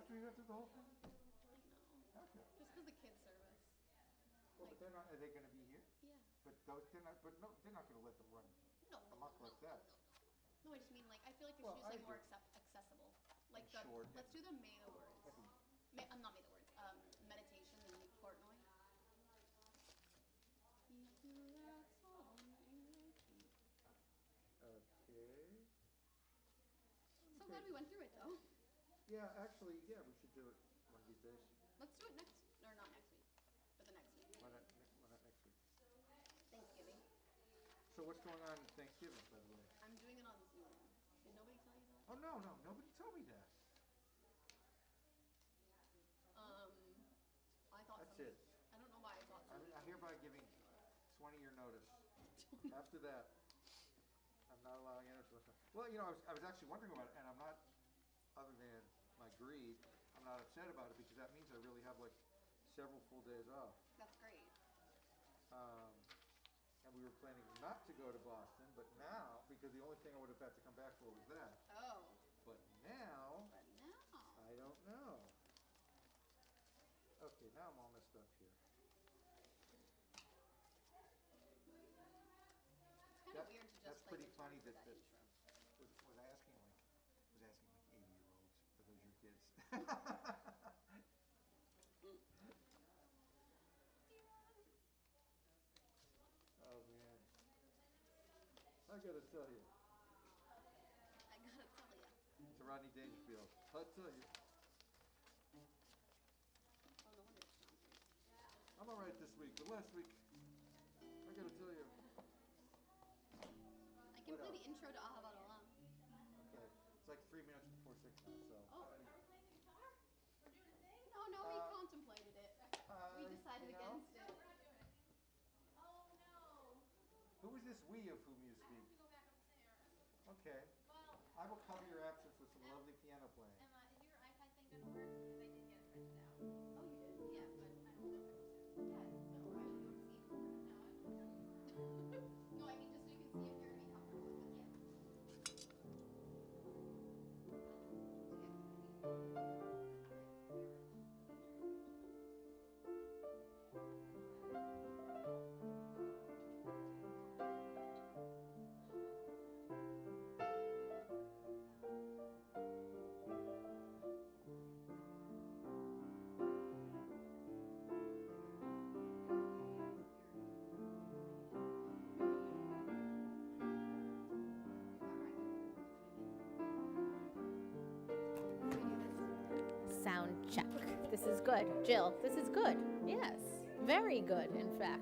After we went through the whole thing? I know. Okay. Just because the kids service. Well, but they're not, are they gonna be here? Yeah. But those, they're not, but no, they're not gonna let them run No. amok like that. No, I just mean like I feel like they Well, should do I something more agree. accessible. Like And short let's do the May the words. Heavy. Not May the words. Meditation and Portnoy. Okay. So glad we went through it though. Yeah, actually, yeah, we should do it one of these days. Let's do it next, or not next week, but the next week. Why not next week? Thanksgiving. So what's going on in Thanksgiving, by the way? I'm doing it on Zoom. Did nobody tell you that? Oh, no, nobody told me that. I thought That's somebody, it. I don't know why I thought somebody. I'm hereby giving 20-year notice. After that, I'm not allowing anyone to. Well, you know, I was actually wondering about it, and I'm not, other than my greed, I'm not upset about it because that means I really have like several full days off. That's great. And we were planning not to go to Boston, but now, because the only thing I would have had to come back for was that. Oh. But now, But now. I don't know. Okay, now I'm all messed up here. It's kind of weird to just That's like pretty return funny for that intro. was asking like 80-year-olds, are those your kids? Oh man, I gotta tell you, I gotta tell ya. it's Rodney Dangerfield. I tell you, Oh, no wonder it's not great. I'm all right this week, but last week, I gotta tell you. I can play the intro to Ahavat Olam. Okay, it's like 3 minutes before 6 now, so. Oh. No, we contemplated it. We decided against it. Oh no. Who is this we of whom you I speak? have to go back upstairs. Okay, Well, I will cover your absence with some lovely piano playing. Emma, is your iPad thing gonna work? Because I did get it printed out. Oh, you did? Yeah, but I don't go back upstairs. Yes, but I alright. don't see it. No, I don't know. No, I mean just so you can see if you're gonna be comfortable with it. Yeah. Sound check. This is good. Jill, this is good. Yes, very good, in fact.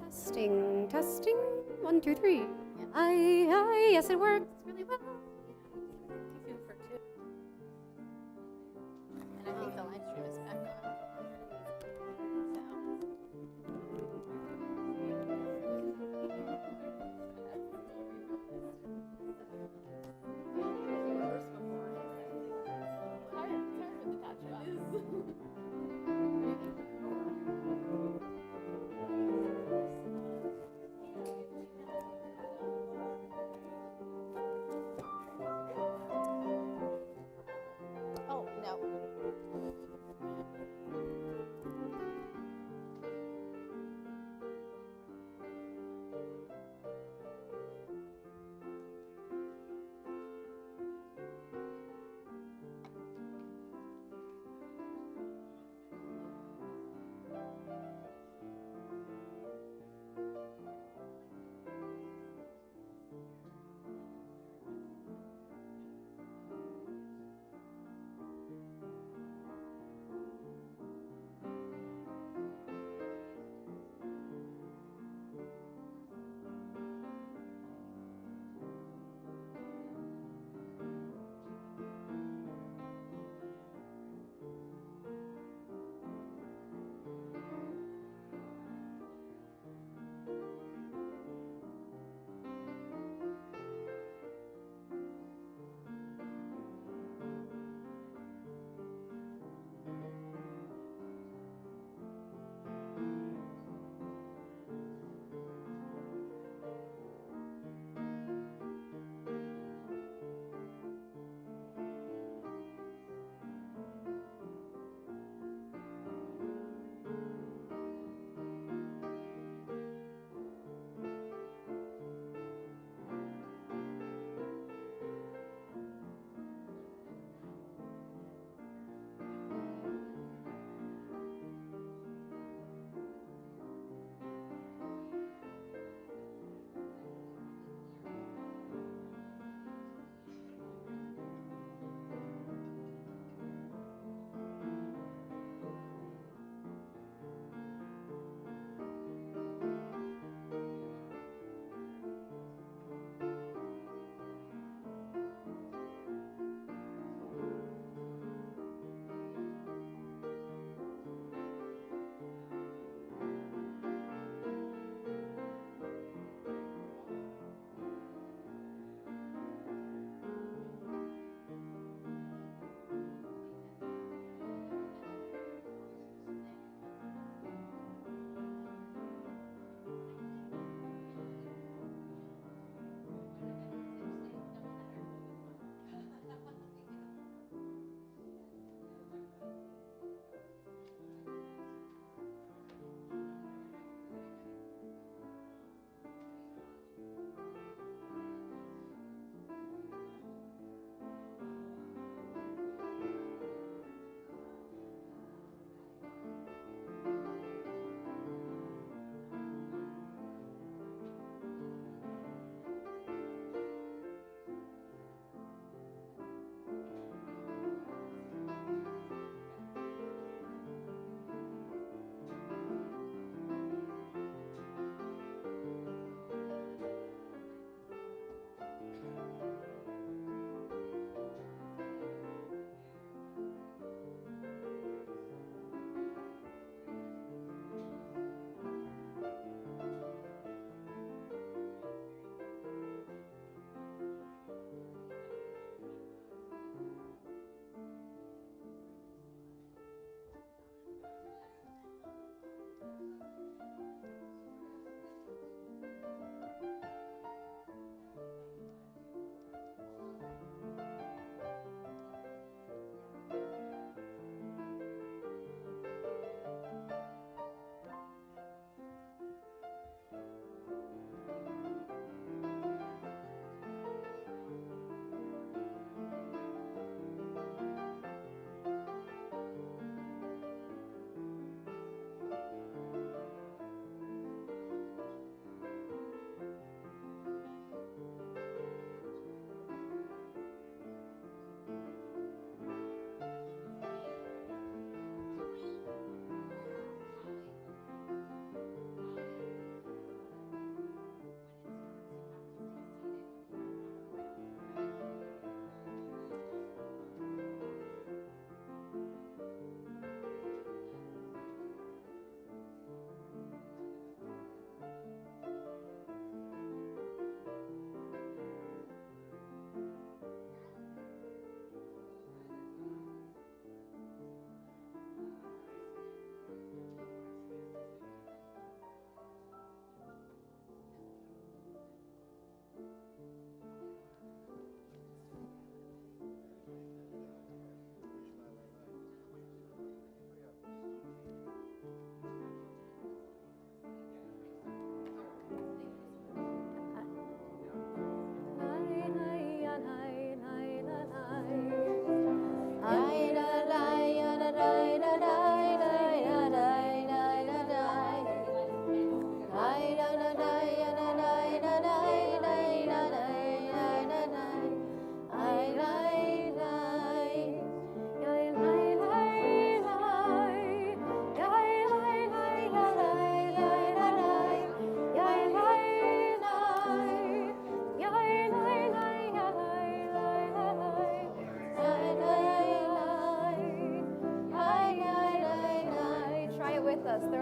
Testing, testing, 1, 2, 3. Aye, yes, it works really well. Two for two. And I think the live stream is back on.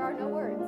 are no words.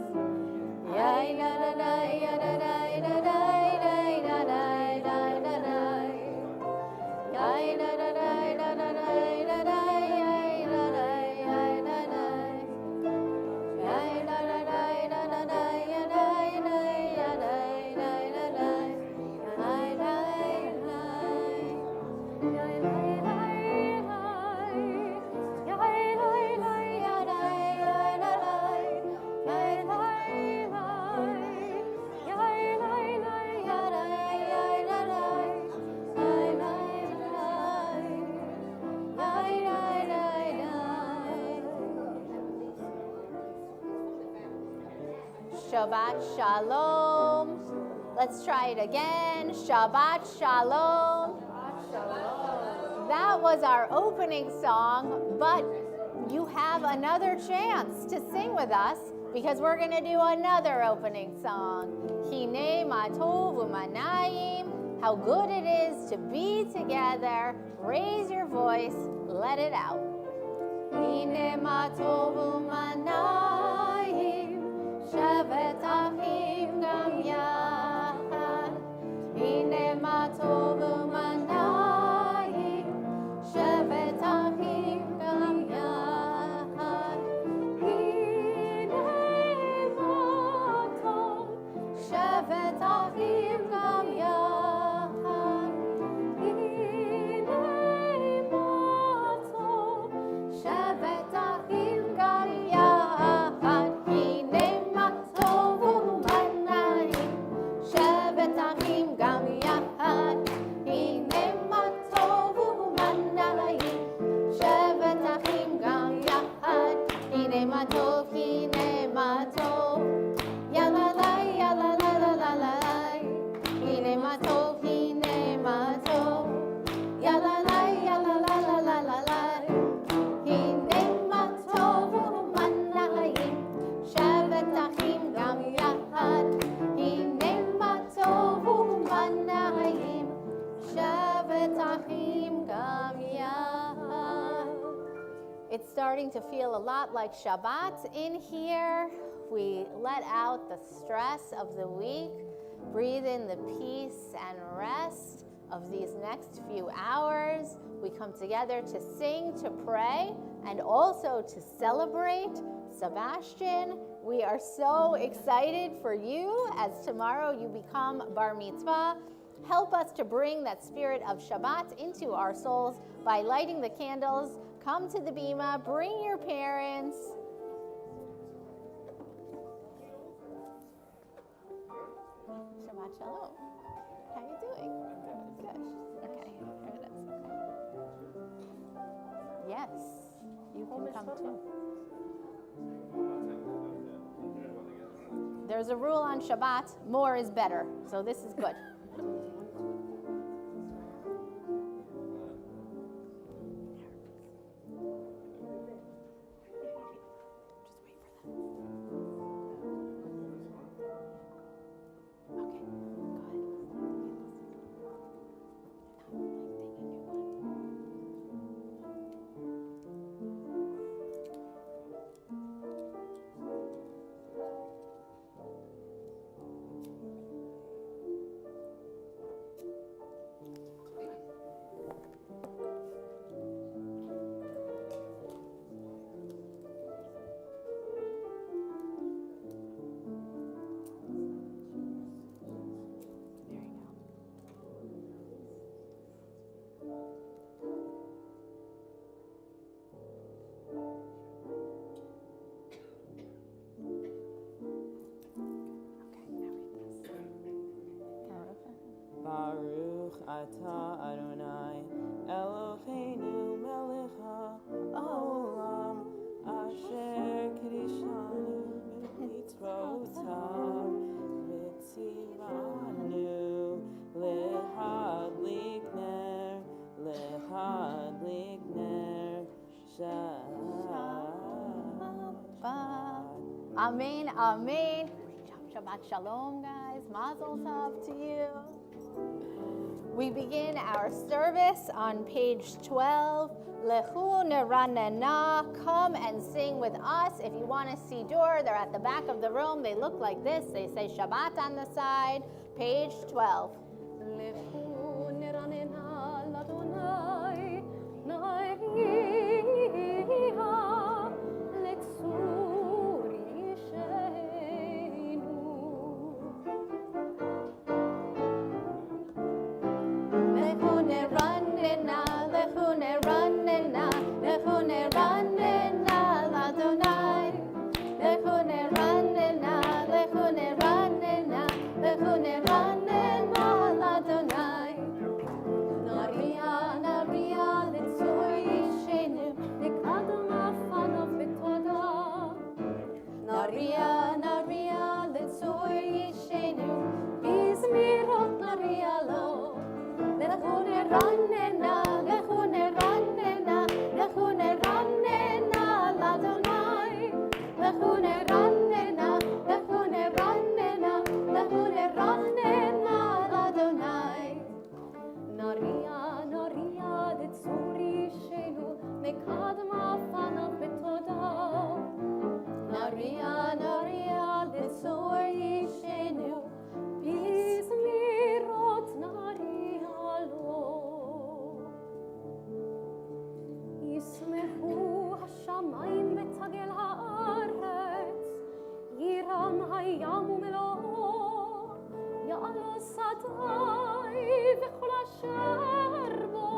Shabbat Shalom. Let's try it again. Shabbat Shalom. That was our opening song, but you have another chance to sing with us because we're going to do another opening song. Hine ma tov u'manayim. How good it is to be together. Raise your voice. Let it out. Hine ma tov u'manayim. Shevet achim gam yachad. Hine ma tov u'manayim. Shevet achim gam yachad. Hine ma tov. Shevet achim gam yachad. Hine ma tov. Shevet achim gam yachad. Hine ma tov u'manayim. Shevet achim gam yachad. Hine ma tov u'manayim. Shevet achim gam yachad. Hine ma tov, hine ma tov. Yalalai, yalalalalai. Hine ma tov, hine ma tov. Yalalai, yalalalalai. Hine ma tov u'manayim. Shevet achim gam yachad. Hine ma tov u'manayim. Shevet achim gam yachad. It's starting to feel a lot like Shabbat in here. We let out the stress of the week, breathe in the peace and rest of these next few hours. We come together to sing, to pray, and also to celebrate Sebastian. We are so excited for you as tomorrow you become bar mitzvah. Help us to bring that spirit of Shabbat into our souls by lighting the candles. Come to the bima, bring your parents. Shabbat Shalom. How are you doing? Good. Okay. Here it is. Yes, you can come too. There's a rule on Shabbat, more is better. So this is good. Baruch atah Adonai Eloheinu melech haolam asher kiddushanu b'mitzvotav v'tzivanu lehadlik ner Shabbat. Amen, amen. Shabbat Shalom, guys. Mazel tov to you. We begin our service on page 12. Lechu neranena, come and sing with us. If you want a siddur, they're at the back of the room. They look like this. They say Shabbat on the side. Page 12. Lechu neranena l'Adonai, na'ariha letzur yisheinu. Lechu neranena, lechu neranena, lechu neranena l'Adonai. Lechu neranena, lechu neranena, lechu neranena l'Adonai. Naria, naria, letzur yishenu, nekadam afanav betoda. Naria, naria, letzur yishenu, bizmirot naria lo. Lechu neranena, lechu neranena, lechu neranena l'Adonai. Lechu neranena, lechu neranena, lechu neranena l'Adonai. Naria, naria, letzur yishenu, nekadam afanav betoda. Naria, naria, letzur yishenu, bizmirot naria lo. ישמחו השמיים ותגל הארץ, יירם הים ומלואו, יעלו שדי וכל אשר בו,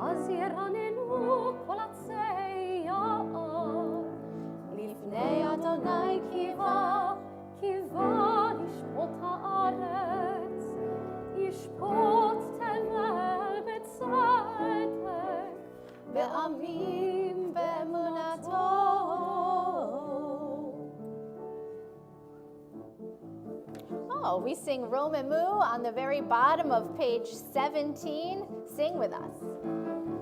אז ירננו כל עצי יער. לפני אדוני קיווה, קיווה לשפוט הארץ, ישפוט תבל בצדק, ועמים באמונתו. Oh, we sing Romemu on the very bottom of page 17. Sing with us.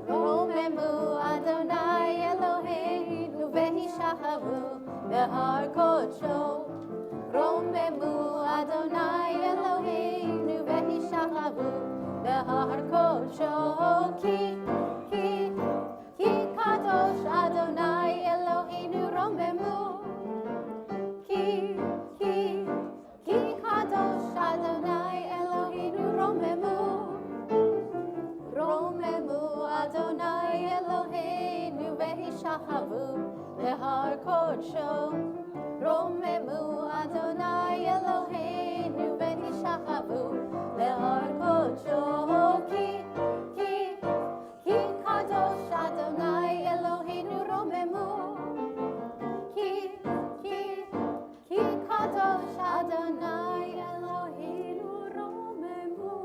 רוממו אדוני אלוהינו והישכבו בהר קודשו. רוממו אדוני אלוהינו והישכבו בהר קודשו. כי קדוש אדוני אלוהינו רוממו. כי קדוש אדוני אלוהינו רוממו. רוממו אדוני אלוהינו והישכבו בהר קודשו. רוממו אדוני אלוהינו והישכבו בהר קודשו. כי קדוש אדוני אלוהינו רוממו. כי קדוש אדוני אלוהינו רוממו.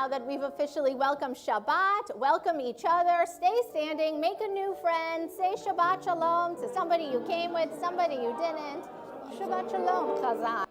now that we've officially welcomed Shabbat, welcome each other, stay standing, make a new friend, say Shabbat Shalom to somebody you came with, somebody you didn't. Shabbat Shalom, Chazan.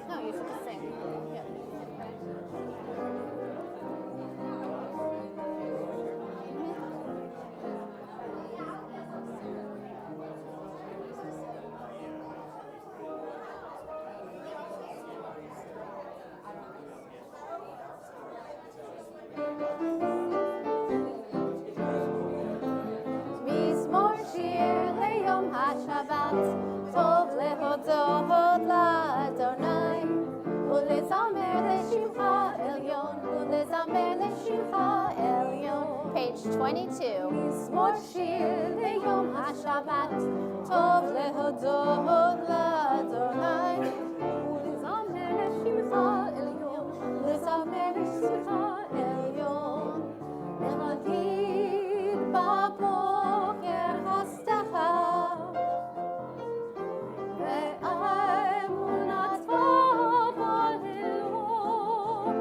No, you should just sing. Yeah. מזמור שיר ליום השבת, טוב להודות לאדוני, ולזמר לשמך עליון, ולזמר לשמך עליון. Page 22. מזמור שיר ליום השבת, טוב להודות לאדוני, ולזמר לשמך עליון, ולזמר לשמך עליון. להגיד בבוקר הסתרה, ואמונת בלילות,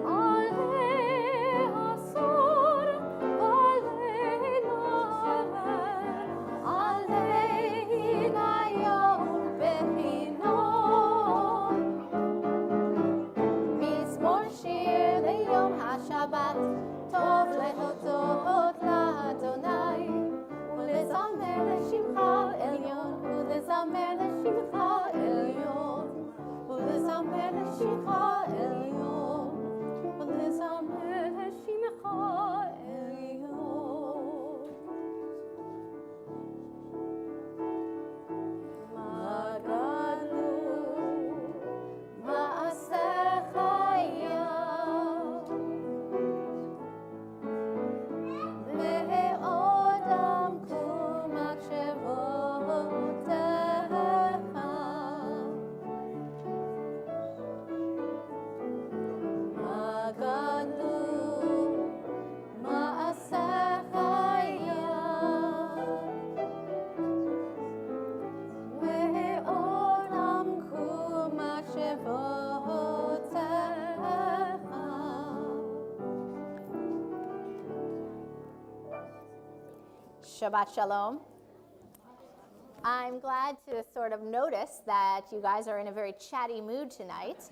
עלי עשור ועלי נהר, עלי ניון בהינום. מזמור שיר ליום השבת, טוב להודות לאדוני, ולזמר לשמך עליון, ולזמר לשמך עליון, ולזמר לשמך עליון, ולזמר לשמך עליון. מה גדול מעשיך היה, מאוד עמקו מחשבותיך. מה גדול מעשיך היה, מאוד עמקו מחשבותיך. Shabbat Shalom. I'm glad to sort of notice that you guys are in a very chatty mood tonight,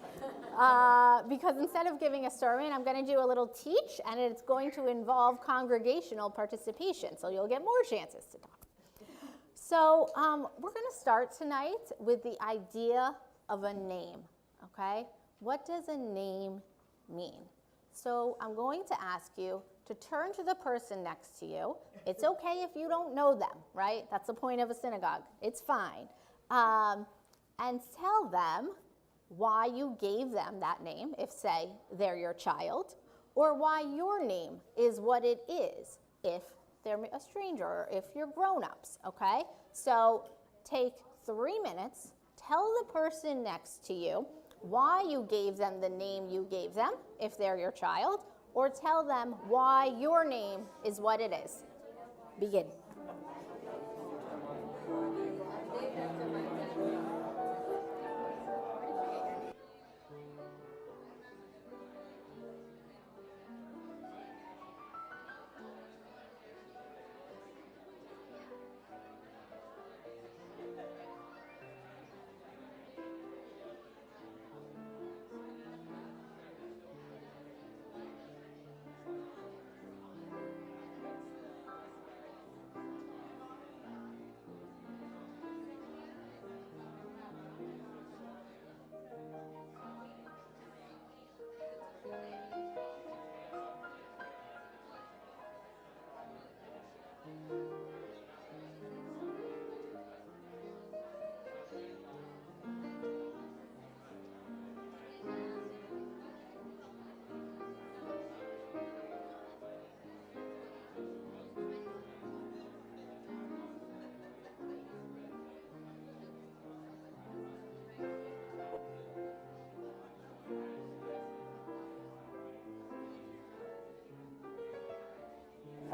because instead of giving a sermon, I'm going to do a little teach, and it's going to involve congregational participation, so you'll get more chances to talk. So we're going to start tonight with the idea of a name, okay? What does a name mean? So I'm going to ask you to turn to the person next to you. It's okay if you don't know them, right? That's the point of a synagogue. It's fine. And tell them why you gave them that name, if, say, they're your child, or why your name is what it is, if they're a stranger, or if you're grown-ups, okay? So take 3 minutes, tell the person next to you why you gave them the name you gave them, if they're your child, or tell them why your name is what it is. Begin.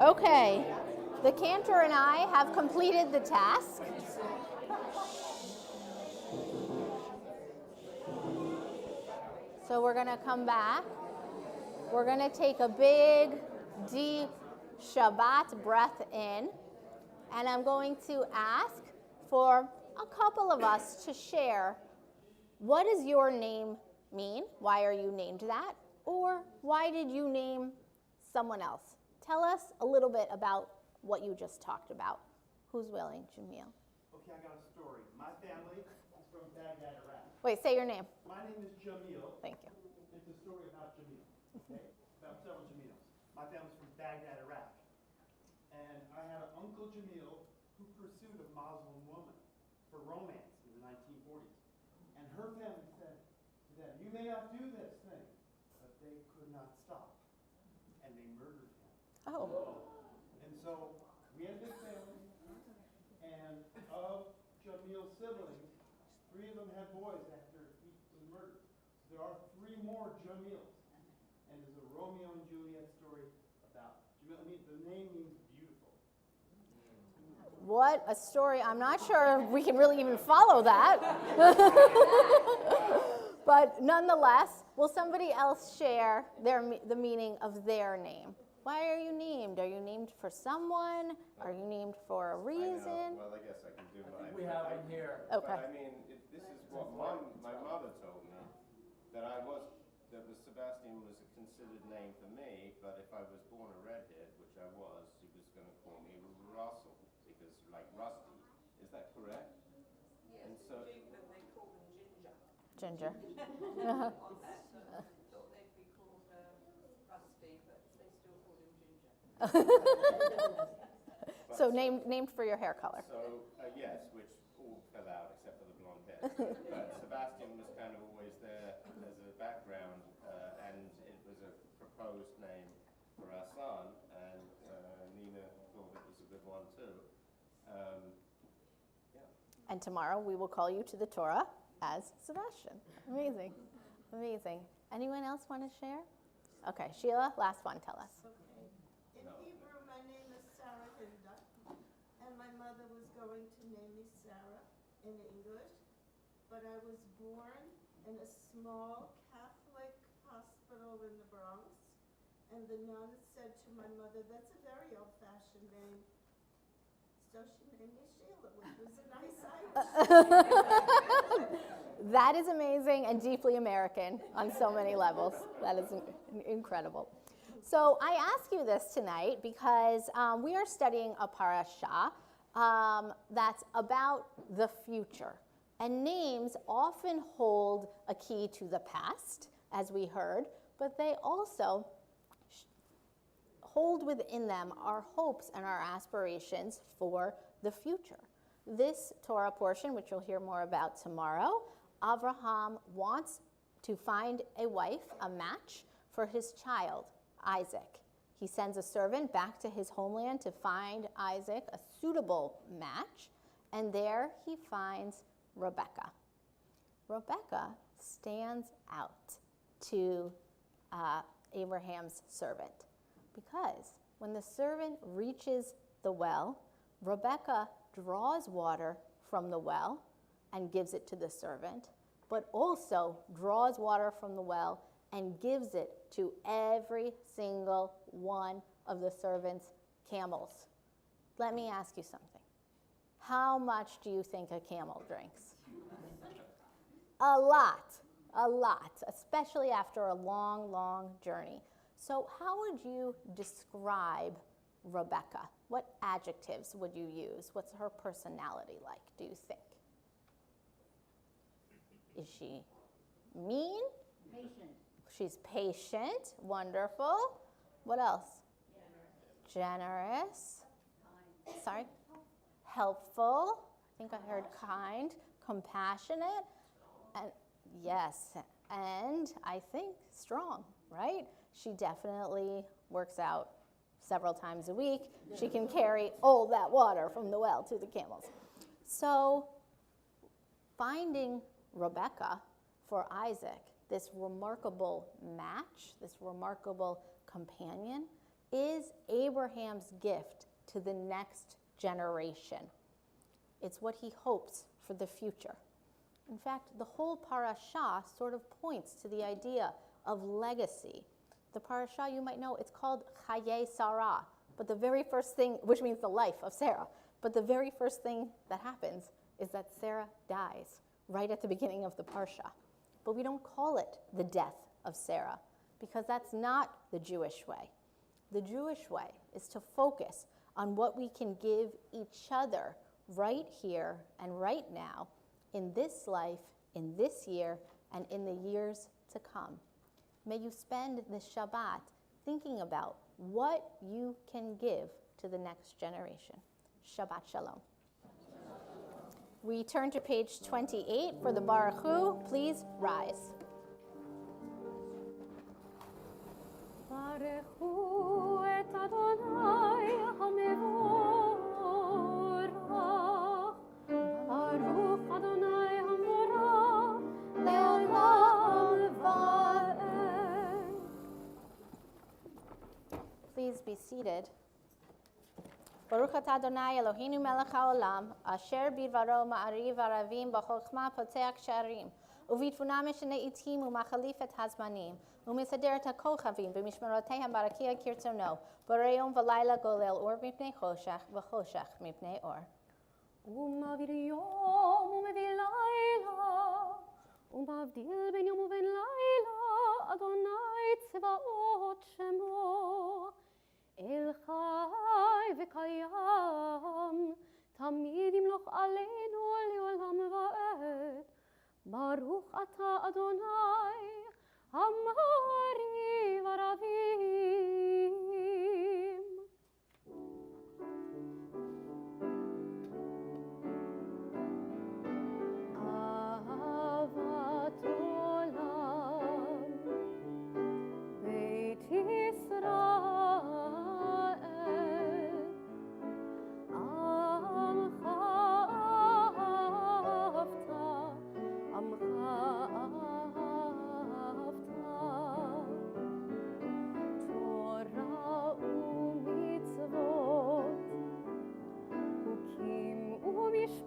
Okay, the cantor and I have completed the task. So we're going to come back. We're going to take a big, deep Shabbat breath in. And I'm going to ask for a couple of us to share, what does your name mean? Why are you named that? Or why did you name someone else? Tell us a little bit about what you just talked about. Who's willing? Jamil. Okay, I got a story. My family is from Baghdad, Iraq. Wait, say your name. My name is Jamil. Thank you. It's a story about Jamil, okay? About several Jamils. My family's from Baghdad, Iraq. And I had an Uncle Jamil who pursued a Muslim woman for romance in the 1940s. And her family said to them, "You may not do this thing." But they could not stop. And they murdered him. Oh. And so we had a big family, and of Jamil's siblings, 3 of them had boys after he was murdered. So there are 3 more Jamils. And there's a Romeo and Juliet story about Jamil. I mean, the name means beautiful. What a story. I'm not sure we can really even follow that. But nonetheless, will somebody else share the meaning of their name? Why are you named? Are you named for someone? Are you named for a reason? Well, I guess I can do mine. We have them here. Okay. But I mean, this is what my mother told me, that Sebastian was a considered name for me, but if I was born a redhead, which I was, she was going to call me Russell, because like Rusty. Is that correct? Yes, And so, they call them Ginger. Ginger. On that, thought they'd be called Rusty, but they still call him Ginger. So named for your hair color. So, yes, which all fell out except for the blonde hair. But Sebastian was kind of always there as a background, and it was a proposed name for our son, and Nina thought it was a good one too. And tomorrow we will call you to the Torah as Sebastian. Amazing. Amazing. Anyone else want to share? Okay, Sheila, last one, tell us. Okay. In Hebrew, my name is Sarah Hilda, and my mother was going to name me Sarah in English, but I was born in a small Catholic hospital in the Bronx, and the nuns said to my mother, "That's a very old-fashioned name." So she named me Sheila, which was a nice Irish. That is amazing and deeply American on so many levels. That is incredible. So I ask you this tonight because we are studying a parasha that's about the future. And names often hold a key to the past, as we heard, but they also hold within them our hopes and our aspirations for the future. This Torah portion, which you'll hear more about tomorrow, Abraham wants to find a wife, a match for his child, Isaac. He sends a servant back to his homeland to find Isaac a suitable match, and there he finds Rebekah. Rebekah stands out to Abraham's servant because when the servant reaches the well, Rebekah draws water from the well and gives it to the servant, but also draws water from the well and gives it to every single one of the servant's camels. Let me ask you something. How much do you think a camel drinks? A lot, especially after a long, long journey. So how would you describe Rebekah? What adjectives would you use? What's her personality like, do you think? Is she mean? Patient. She's patient. Wonderful. What else? Generous. Kind. Sorry? Helpful. I think I heard kind. Compassionate. And yes, and I think strong, right? She definitely works out several times a week. She can carry all that water from the well to the camels. So finding Rebekah for Isaac, this remarkable match, this remarkable companion, is Abraham's gift to the next generation. It's what he hopes for the future. In fact, the whole parasha sort of points to the idea of legacy. The parasha, you might know, it's called Chaye Sarah, but the very first thing, which means the life of Sarah, but the very first thing that happens is that Sarah dies right at the beginning of the parsha. But we don't call it the death of Sarah, because that's not the Jewish way. The Jewish way is to focus on what we can give each other right here and right now, in this life, in this year, and in the years to come. May you spend this Shabbat thinking about what you can give to the next generation. Shabbat Shalom. We turn to page 28 for the Baruch Hu. Please rise. Baruchu et Adonai hamevorach, Baruch Adonai hamorach, leolam va'ed. Please be seated. Baruch atah Adonai Eloheinu melech haolam, asher bidvaro ma'ariv aravim b'chokhmah poteach she'arim, ובתבונה משנה עתים ומחליף את הזמנים, ומסדר את הכוכבים במשמרותיהם ברקיע כרצונו, בורא יום ולילה גולל אור מפני חושך וחושך מפני אור. ומעביר יום ומביא לילה, ומבדיל בין יום ובין לילה, אדוני צבאות שמו. אל חי וקיים, תמיד ימלוך עלינו לעולם ועד. ברוך אתה אדוני, המעריב ערבים. אהבת עולם, בית ישראל, עמך אהבת, עמך אהבת. תורה ומצוות, חוקים ומשפטים,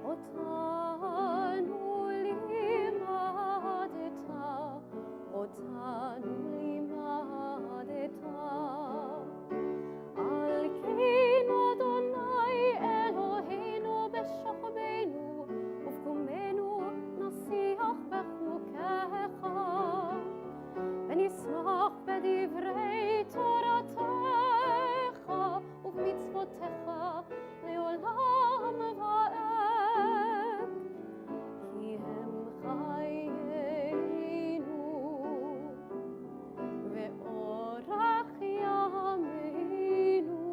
אותנו לימדת, אותנו לימדת. על כן אדוני אלוהינו בשוכבנו ובקומנו נשיח בחוקיך, ונשמח בדברי תורתך ובמצוותיך לעולם ועד. כי הם חיינו ואורך ימינו,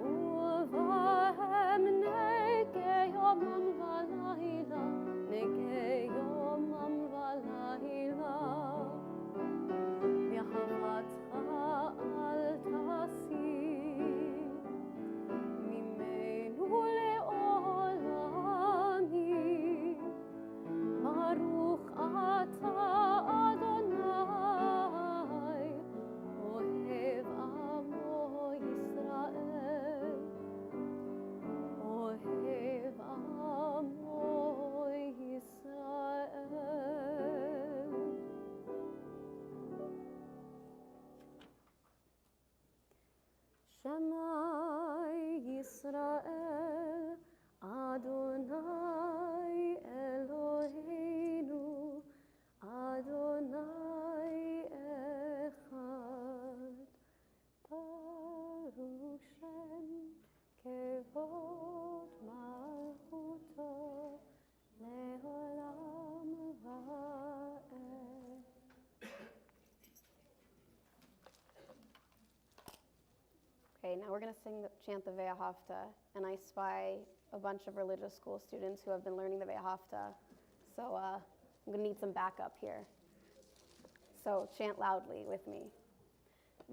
ובהם נגי יומם ולילה, נגי יומם ולילה. ואהבתך אל תסיר ממנו לעולמי. ברוך אתה אדוני, אוהב עמו ישראל, אוהב עמו ישראל. שמע ישראל, אדוני אלוהינו, אדוני אחד. ברוך שם כבוד מלכותו לעולם ועד. Okay, now we're going to chant the Ve'ahavta, and I spy a bunch of religious school students who have been learning the Ve'ahavta, so I'm going to need some backup here. So chant loudly with me.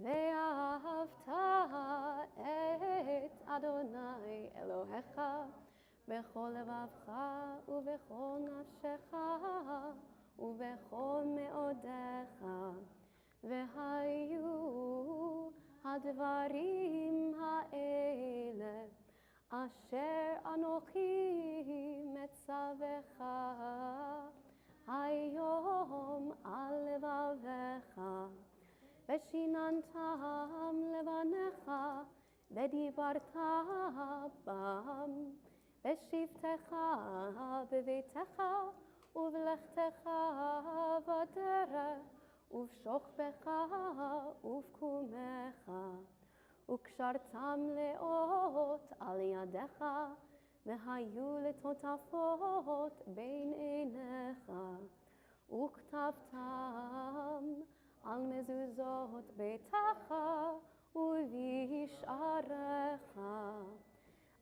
Ve'ahavta et Adonai Elohecha bechol levavcha ubechol nafshecha ובכל מאודיך, והיו הדברים האלה אשר אנוכי מצווך היום על לבביך, ושיננתם לבניך ודיברת בם, בשבתך בביתך ובלכתך בדרך ובשוכבך ובקומך, וקשרתם לאות על ידיך, והיו לטוטפות בין עיניך, וכתבתם על מזוזות ביתך ובשעריך,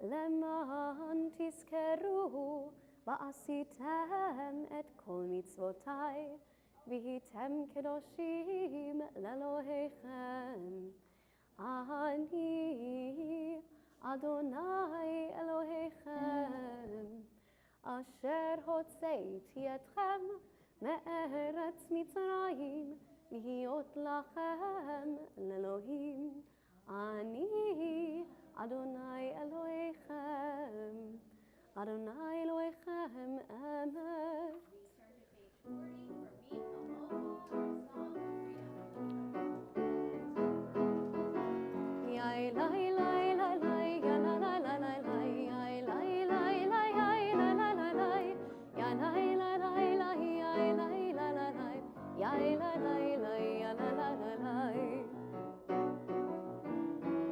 למען תזכרו ועשיתם את כל מצוותיי, והייתם קדושים לאלוהיכם. אני אדוני אלוהיכם, אשר הוצאתי אתכם מארץ מצרים, להיות לכם לאלוהים. אני אדוני אלוהיכם, אדוני אלוהיכם אמת.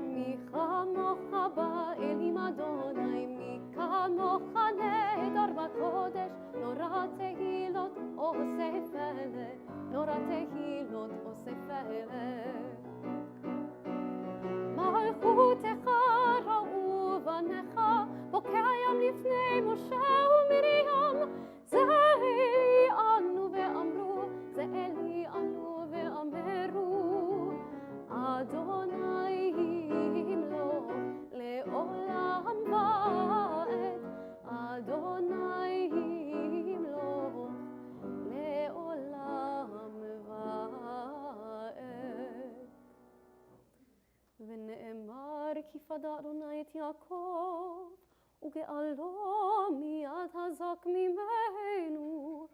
מי כמוך באלים אדוני, מי כמוך נהדר בקודש, נורא תהילות עושה פלא, נורא תהילות עושה פלא. מלכותך ראו בניך, בוקע ים לפני משה ומרים, זה אלי ענו ואמרו, זה אלי ענו ואמרו, אדוני ימלוך לעולם ועד, אדוני ימלוך לעולם ועד. ונאמר כי פדה אדוני את יעקב, וגאלו מיד הזק ממנו,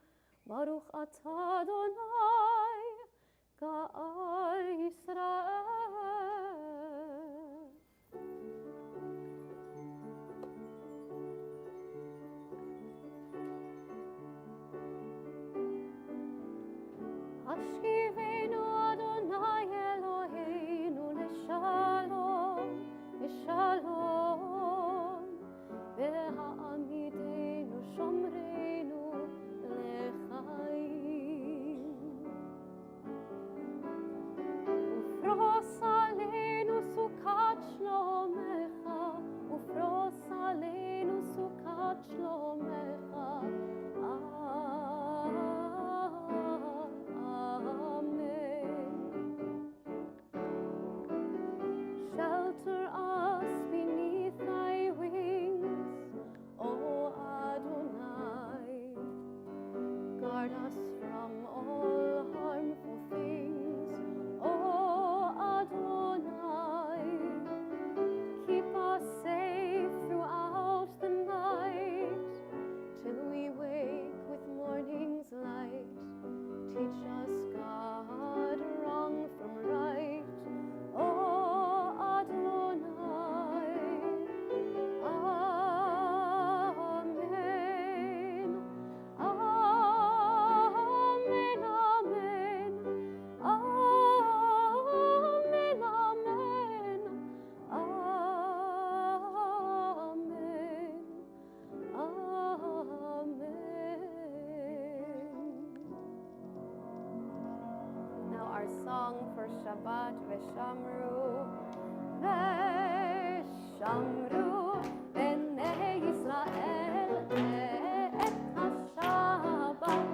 ברוך אתה אדוני גאל ישראל. השכיבנו אדוני אלוהינו לשלום, לשלום, והעמידנו שומרנו לחיים. ופרוס עלינו סוכת שלומך, ופרוס עלינו סוכת שלומך. Shelter us beneath thy wings, O Adonai. Guard us from all harmful things, O Adonai. Keep us safe throughout the night, till we wake with morning's light. Teach us, God, wrong from right, O Adonai. Amen. Amen. Amen. Amen. Amen. Amen. Now our song for Shabbat, Veshamru. Veshamru bnei Yisrael et ha-Shabbat,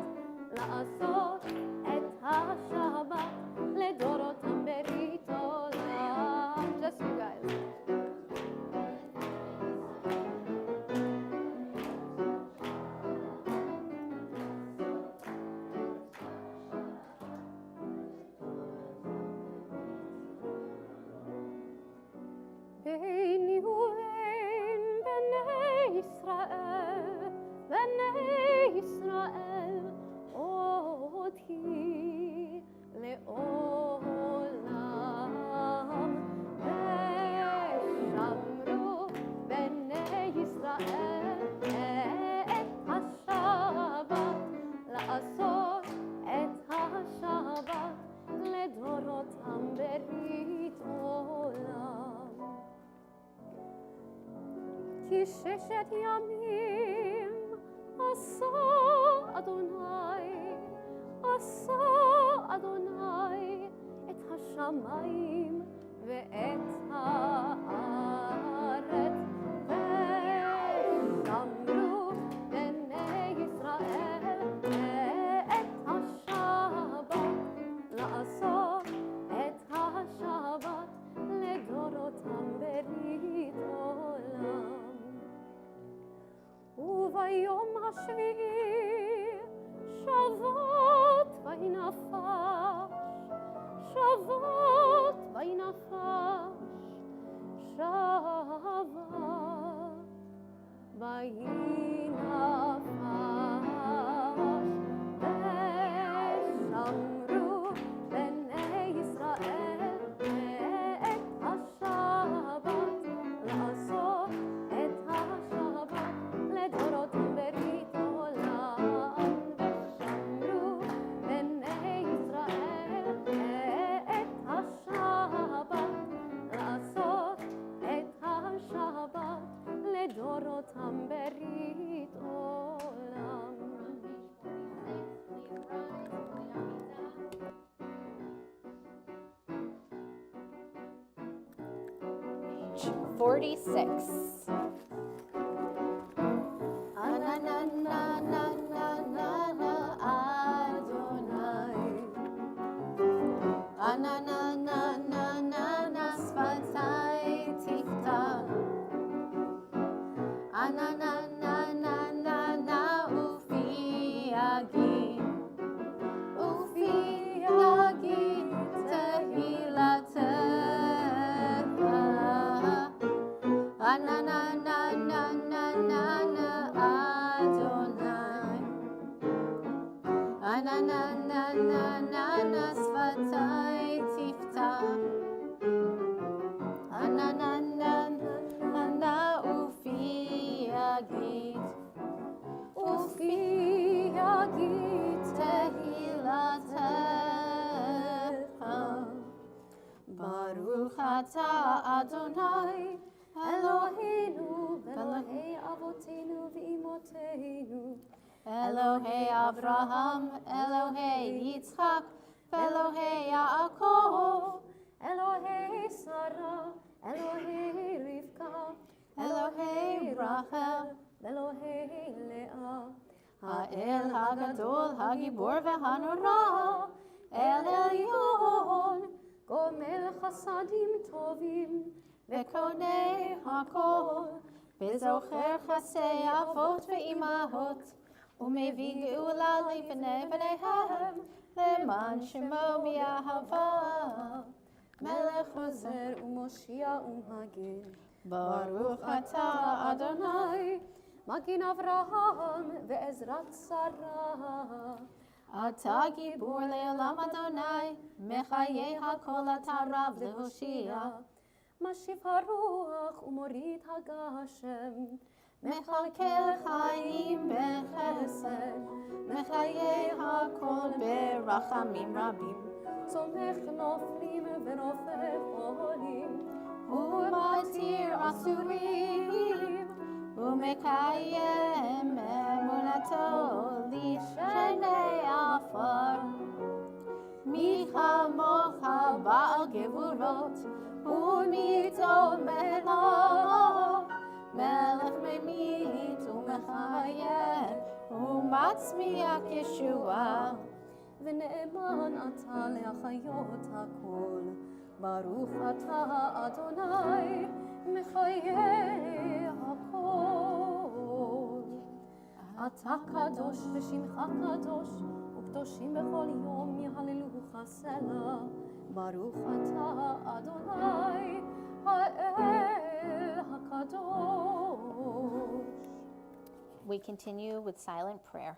לעשות את השבת לדורותם ברית עולם. Just you guys. כי 6 ימים עשה אדוני, עשה אדוני את השמיים ואת הארץ, ושמרו בני ישראל את השבת, לעשות את השבת לדורותם ברית עולם. וביום השביעי שבת וינפש, שבת וינפש, שבת וינפש, ושמרו בני ישראל את השבת, לעשות את השבת לדורותם ברית עולם. ושמרו בני ישראל את השבת, לעשות את השבת לדורותם ברית עולם. Page 46. Ananana sfatai tifta, ananana ufi agit, ufi agit tehilatecha, ananana Adonai, ananana sfatai tifta, ananana ufi agit, ufi agit tehilatecha. Baruch atah Adonai Eloheinu Elohei Avotenu v'Imotenu, Elohei Avraham, Elohei Yitzchak, Elohei Yaakov, Elohei Sarah, Elohei Rivka, Elohei Rachel, Elohei Leah, Ha'el Hagadol, Hagibor v'Hanora, El Elyon, Gomel Chasadim Tovim, וקונה הכל, וזוכר חסי אבות ואימהות, ומביא גאולה לבני בניהם, למען שמו מאהבה. מלך עוזר ומושיע ומגן, ברוך אתה אדוני, מגן אברהם ועזרת שרה. אתה גיבור לעולם אדוני, מחיי הכל אתה רב להושיע. משיב הרוח ומוריד הגשם, מכלכל חיים בחסד, מחיי הכל ברחמים רבים. צומח נופלים ורופא חולים, ומתיר אסורים, ומקיים אמונתו לשני עפר. מי כמוך בעל גבורות, ומי תומך, מלך ממית ומחיה, ומצמיח ישועה. ונאמן אתה להחיות הכל, ברוך אתה אדוני, מחיה הכל. אתה קדוש ושמך קדוש, וקדושים בכל יום יהללוך סלה. ברוך אתה אדוני, האל הקדוש. We continue with silent prayer.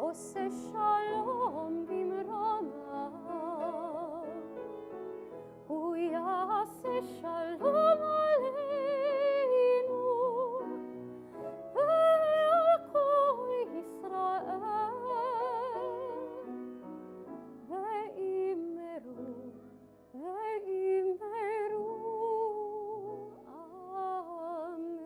עושה שלום במרומיו, הוא יעשה שלום עלינו ועל כל ישראל, ואמרו, ואמרו, אמן.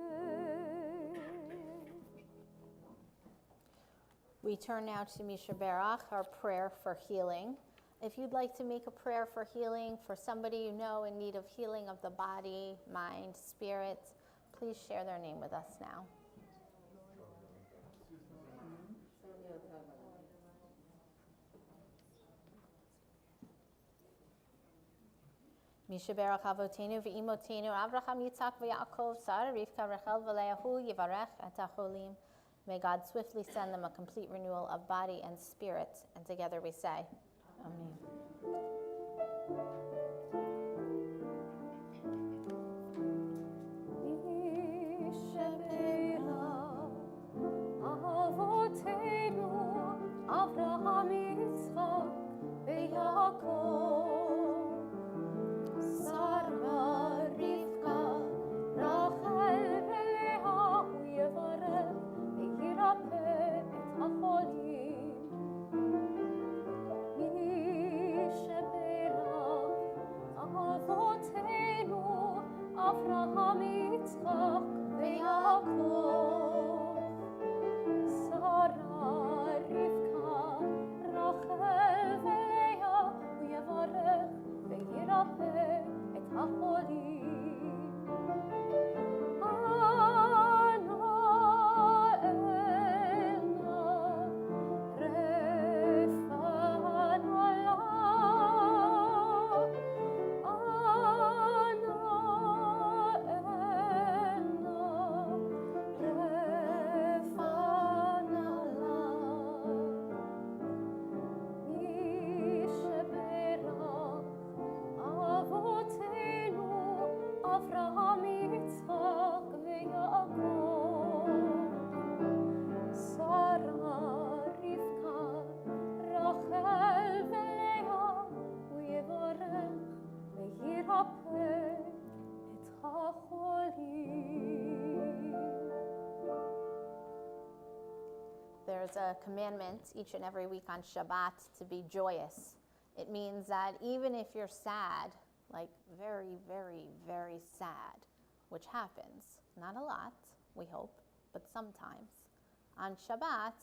We turn now to Misha Berach, our prayer for healing. If you'd like to make a prayer for healing for somebody you know in need of healing of the body, mind, spirit, please share their name with us now. Misha Berach Avotenu v'imotenu Avraham Yitzhak v'Yaakov Sarah Rivka Rachel v'Leahu Yivarech et HaCholim. May God swiftly send them a complete renewal of body and spirit. And together we say, Amen. אבותינו, אברהם, יצחק ויעקב, שרה, רבקה, רחל ולאה, הוא יברך וירפא את החולים. מי שברך אבותינו, אברהם, יצחק ויעקב, שרה, רבקה, רחל ולאה, הוא יברך וירפא את החולים. אברהם, יצחק ויעקב, שרה, רבקה, רחל ולאה, הוא יברך וירפא את החולים. There's a commandment each and every week on Shabbat to be joyous. It means that even if you're sad, like very, very, very sad, which happens, not a lot, we hope, but sometimes, on Shabbat,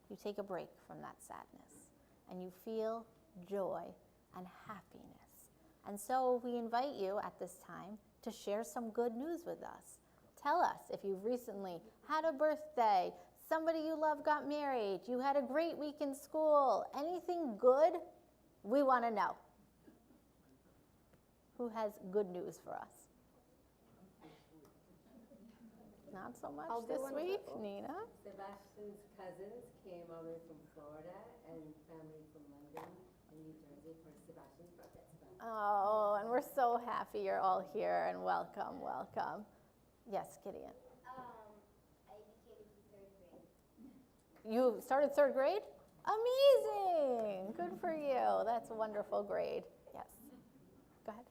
you take a break from that sadness and you feel joy and happiness. And so we invite you at this time to share some good news with us. Tell us if you've recently had a birthday, somebody you love got married, you had a great week in school, anything good, we want to know. Who has good news for us? Not so much I'll do this one week, example. Nina. Sebastian's cousins came all the way from Florida and family from London and New Jersey for Sebastian's birthday. Oh, and we're so happy you're all here and welcome, welcome. Yes, Gideon. I became into third grade. You started third grade? Amazing! Good for you. That's a wonderful grade. Yes. Go ahead.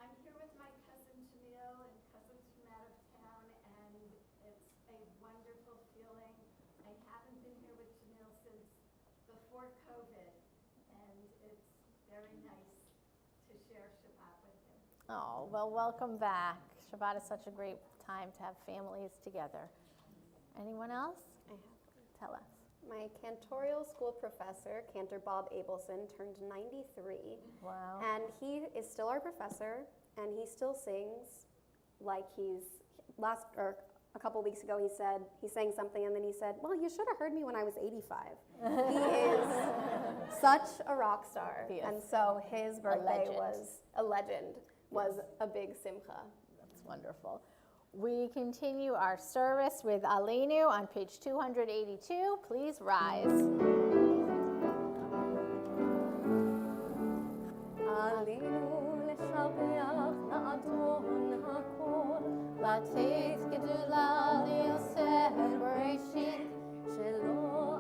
I'm here with my cousin Jamil and cousins from out of town, and it's a wonderful feeling. I haven't been here with Jamil since before COVID, and it's very nice to share Shabbat with him. Oh, well, welcome back. Shabbat is such a great time to have families together. Anyone else? I have. Tell us. My cantorial school professor, Cantor Bob Abelson, turned 93. Wow. And he is still our professor, and he still sings like a couple weeks ago he sang something, and then he said, well, you should have heard me when I was 85. He is such a rock star. He is. And so his birthday legend. was a legend, was a big simcha. That's wonderful. We continue our service with Aleinu on page 282. Please rise. עלינו לשבח לאדון הכל, לתת גדולה ליוסף בראשית, שלא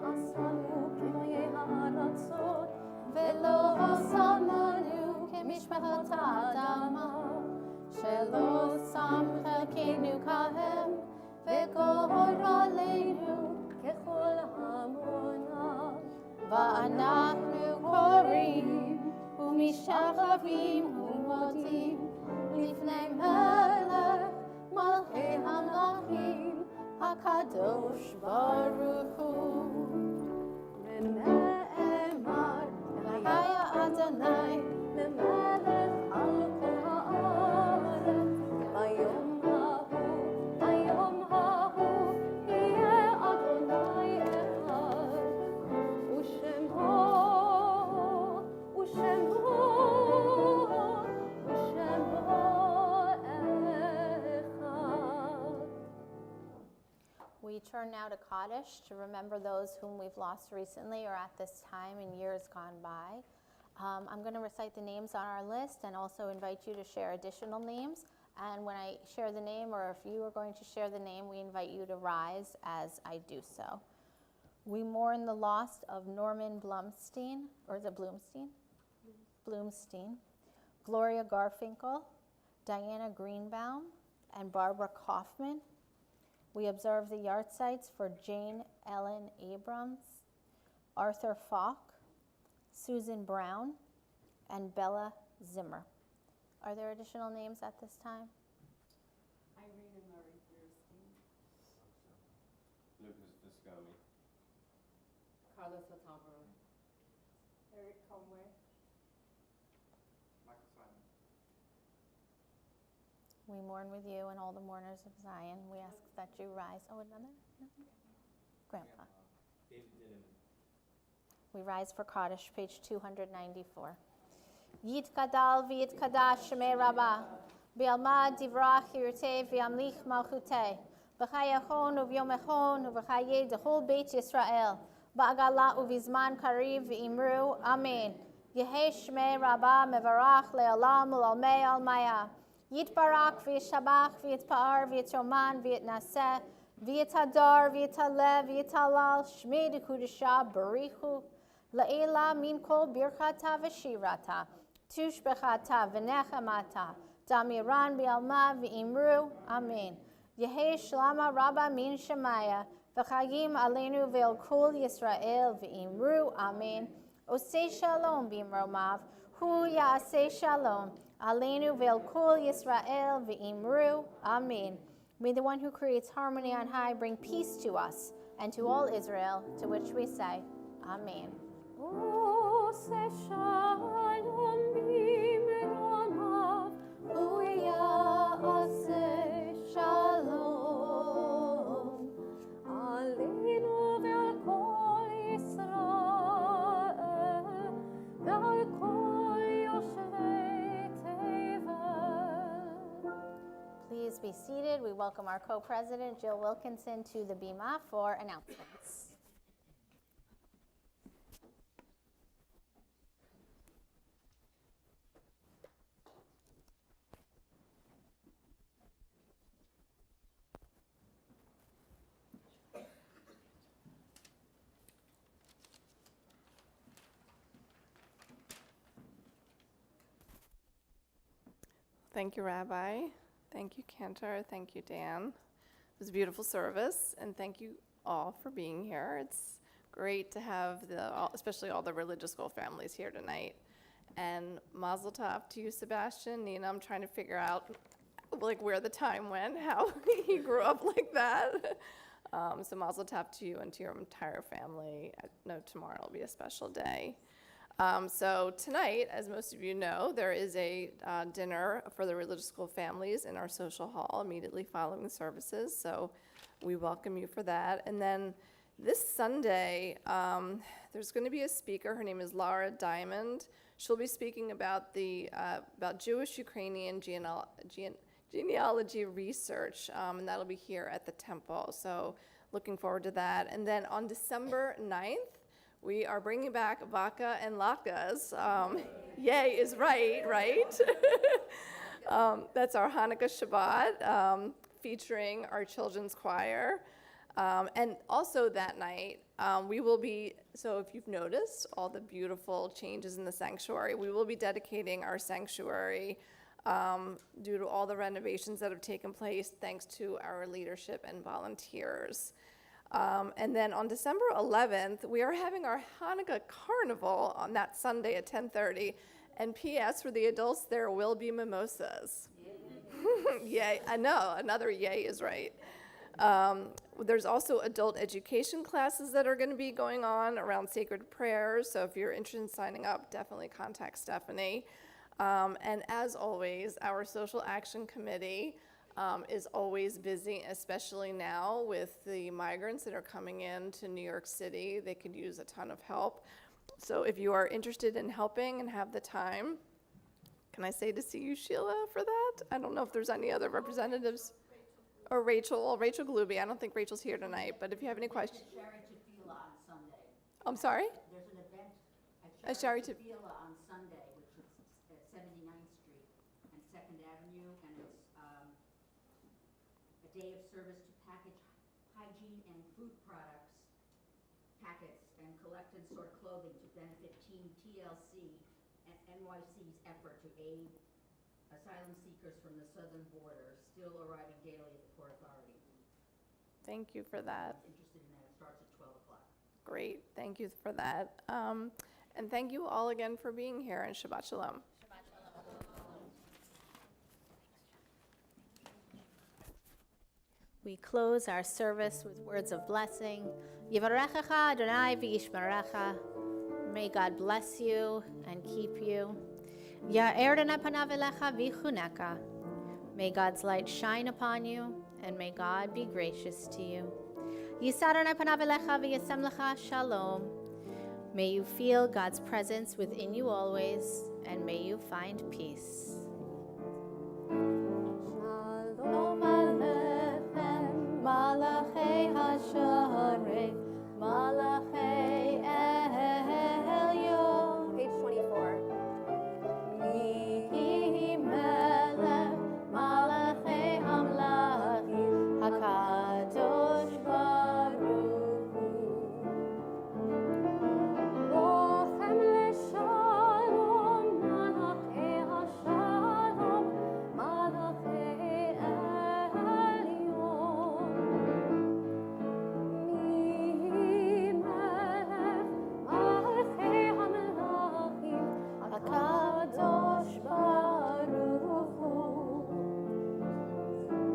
ואנחנו קוראים ומשתחווים ומודים לפני מלך מלכי המלכים הקדוש ברוך הוא. ונאמר והיה אדוני למלך על כל הארץ ביום ההוא יהיה אדוני אחד ושמו אחד. We turn now to Kaddish to remember those whom we've lost recently or at this time in years gone by. I'm going to recite the names on our list and also invite you to share additional names. And when I share the name, or if you are going to share the name, we invite you to rise as I do so. We mourn the loss of Norman Blumstein, or is it Bloomstein? Bloomstein, Gloria Garfinkel, Diana Greenbaum, and Barbara Kaufman. We observe the yahrzeits for Jane Ellen Abrams, Arthur Falk, Susan Brown, and Bella Zimmer. Are there additional names at this time? Irene and Murray Thurston. Lucas Viscomi. Carlos Otavaro. Eric Conway. Michael Simon. We mourn with you and all the mourners of Zion. We ask that you rise. Oh, another? Grandpa. David Didden. We rise for Kaddish, page 294. Yit kadal v'yit kadash shemei rabbah, v'yalmad divrach yirtei v'yamlich malchutei, v'chayachon uvyomechon uv'chayei dechol beit Yisrael, ba'agala uvizman kariv v'imru, amen. Yehei shemei rabbah mevarach le'olam u'lalmei almaya, yitbarak v'yishabach v'yitpa'ar v'yitroman v'yitnaseh, v'yitadar v'yitaleh v'yitalal shmei dekudesha barichu, La'ela min kol birchata v'shirata, tushbechata v'nechamata, damiran bi'alma v'imru, amen. Yehei shlama rabba min shemaya, v'chayim aleinu ve'el kol Yisrael v'imru, amen. Osei shalom b'imromav, hu ya'asei shalom, aleinu ve'el kol Yisrael v'imru, amen. May the one who creates harmony on high bring peace to us and to all Israel, to which we say, amen. Ose shalom b'imromav, hu ya'aseh shalom, aleinu ve'al kol Yisrael, ve'al kol yoshvei tevel. Please be seated. We welcome our co-president, Jill Wilkinson, to the bima for announcements. Thank you, Rabbi. Thank you, Cantor. Thank you, Dan. It was a beautiful service, and thank you all for being here. It's great to have especially all the religious school families here tonight. And mazel tov to you, Sebastian. Nina, I'm trying to figure out where the time went, how he grew up like that. So mazel tov to you and to your entire family. I know tomorrow will be a special day. So tonight, as most of you know, there is a dinner for the religious school families in our social hall immediately following the services. So we welcome you for that. And then this Sunday, there's going to be a speaker. Her name is Laura Diamond. She'll be speaking about about Jewish-Ukrainian genealogy research, and that'll be here at the temple. So looking forward to that. And then on December 9th, we are bringing back Vaka and Latkes. Yay is right? That's our Hanukkah Shabbat, featuring our children's choir. And also that night, we will be, so if you've noticed all the beautiful changes in the sanctuary, we will be dedicating our sanctuary due to all the renovations that have taken place, thanks to our leadership and volunteers. And then on December 11th, we are having our Hanukkah Carnival on that Sunday at 10:30. And P.S. for the adults, there will be mimosas. Yay, I know, another yay is right. There's also adult education classes that are going to be going on around sacred prayers. So if you're interested in signing up, definitely contact Stephanie. And as always, our social action committee is always busy, especially now with the migrants that are coming in to New York City. They could use a ton of help. So if you are interested in helping and have the time, can I say to see you, Sheila, for that? I don't know if there's any other representatives. Or Rachel Gluby. I don't think Rachel's here tonight, but if you have any questions. On Sunday. I'm sorry? There's an event At at Shari Tefillah on Sunday, which is at 79th Street and 2nd Avenue, and it's a day of service to package hygiene and food products, packets, and collect and sort clothing to benefit Team TLC and NYC's effort to aid asylum seekers from the southern border still arriving daily at the Port Authority. Thank you for that. If you're interested in that, it starts at 12 o'clock. Great. Thank you for that. And thank you all again for being here, and Shabbat Shalom. We close our service with words of blessing. Yivarechecha Adonai v'yishmerecha. May God bless you and keep you. Ya'er Adonai panav elecha v'chuneka. May God's light shine upon you, and may God be gracious to you. Yisar Adonai panav elecha v'yasem lecha shalom. May you feel God's presence within you always, and may you find peace. Shalom Aleichem, Malachei Hasharei, Malachei Elyon. Page 24. Mihi Melech, Malachei Hamlachim, HaKadosh Baruch Hu. Lochem leShalom, Malachei Hashalom, Malachei Elyon. Mihi Melech, Malachei Hamlachim, HaKadosh Baruch Hu.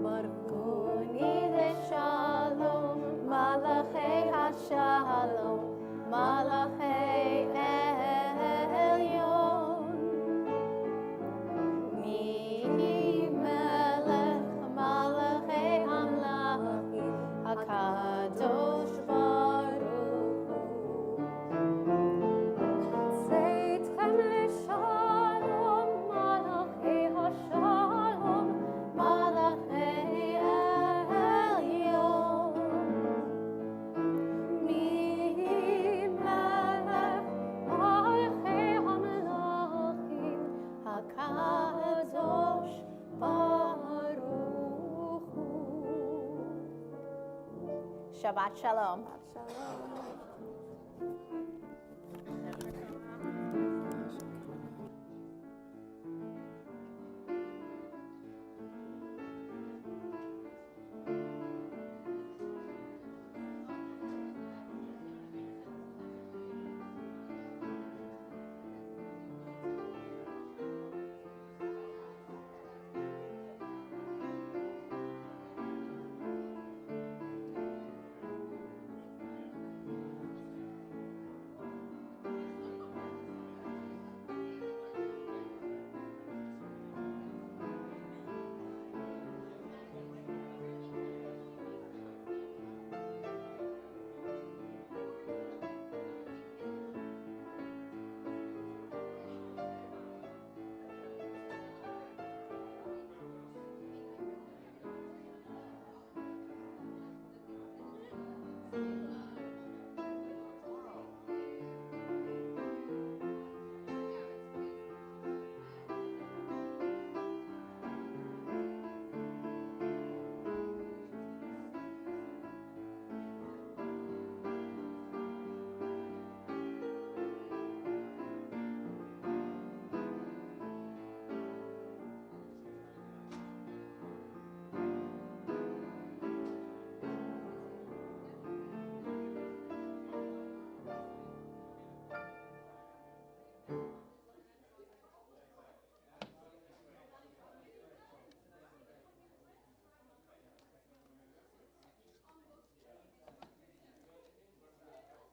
Baruchuni leShalom, Malachei Hashalom, Malachei Elyon. Mihi Melech, Malachei Hamlachim, HaKadosh Baruch Hu. Tzveitchem leShalom, Malachei Hashalom, Malachei Elyon. Mihi Melech, Malachei Hamlachim, HaKadosh Baruch Hu. Shabbat Shalom. Shalom.